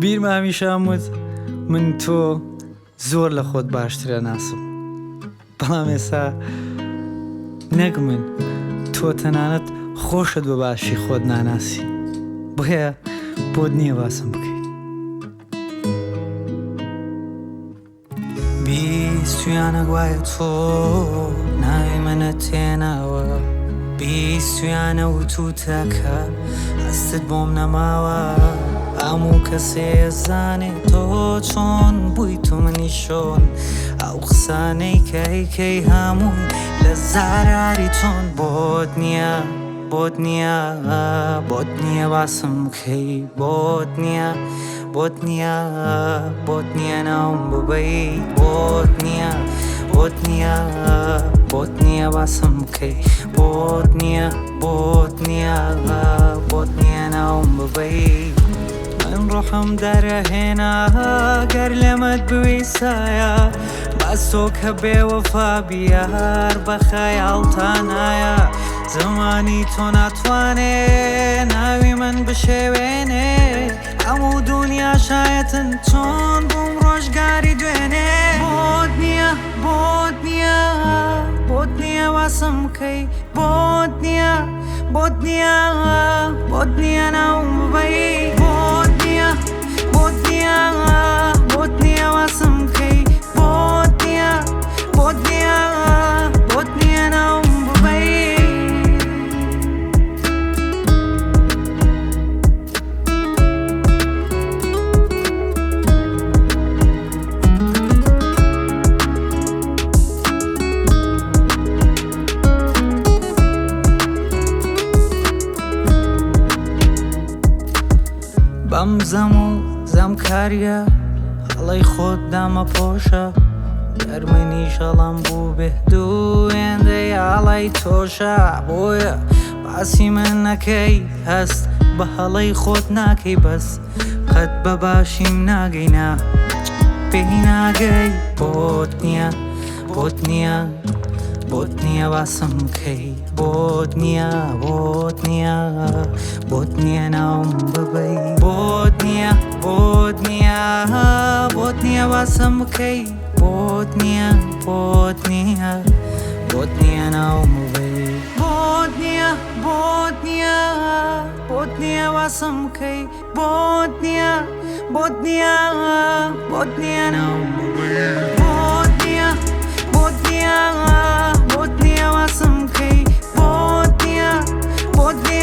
بیرمە هەمیشە وت من تۆ زۆر لە خۆت باشترە ناسم، بەڵام ئێستا نەک من تۆ تەنانەت خۆشت بە باشی خۆت ناناسی، بۆیە بۆت نییە باسم بکەیت. بیستویانە گوایە تۆ ناوی منە تێناوە، بیستویانە وتوتەکە هەستت بۆم نەماوە، هەموو کەسێ زانێ تۆ چۆن بووی تو منی شۆن، ئەو قسانەی کەیکەی هەمووی لە زاراری تۆن بۆت نییە، بۆت نییە، بۆت نییە باسم بکەی، بۆت نییە، بۆت نییە، بۆت نییە ناوم ببەی، بۆت نییە، بۆت نییە، بۆت نییە باسم بکەی، بۆت نییە، بۆت نییە، بۆت نییە ناوم ببەی. من ڕۆحم دەرەهێنا گەر لێمەت بویسایە، باس تۆ کە بێوەفا بیار بە خەیاڵتانایە، زمانی تۆ ناتوانێ ناوی من بشێوێنێ، هەموو دنیا شایەتن چۆن بووم ڕۆژگاری دوێنێ. بۆت نییە، بۆت نییە، بۆت نییە باسم بکەی، بۆت نییە، بۆت نییە، بۆت نییە ناوم ببەی، بۆت نییە، بۆت نییە، بۆت نییە باسم بکەی، بۆت نییە، بۆت نییە، بۆت نییە ناوم ببەی. بەم زەم و زەمکاریە هەڵەی خۆت دامە پۆشە، دەرمەنیش هەڵام بوو بێدوو هێندەی هەڵەی تۆشە، بۆیە باسی من نەکەی هەست بە هەڵەی خۆت ناکەی، بەس قەت بە باشیم ناگەینا پێی ناگەی. بۆت نییە، بۆت نییە، بۆت نییە باسم بکەی، بۆت نییە، بۆت نییە، بۆت نییە ناوم ببەی، بۆت نییە، بۆت نییە، بۆت نییە باسم بکەی، بۆت نییە، بۆت نییە، بۆت نییە ناوم ببەی، بۆت نییە، بۆت نییە، بۆت نییە باسم بکەی، بۆت نییە، بۆت نییە، بۆت نییە ناوم ببەی، بۆت نییە، بۆت نییە، بۆت نییە باسم بکەی، بۆت نییە، بۆت نییە.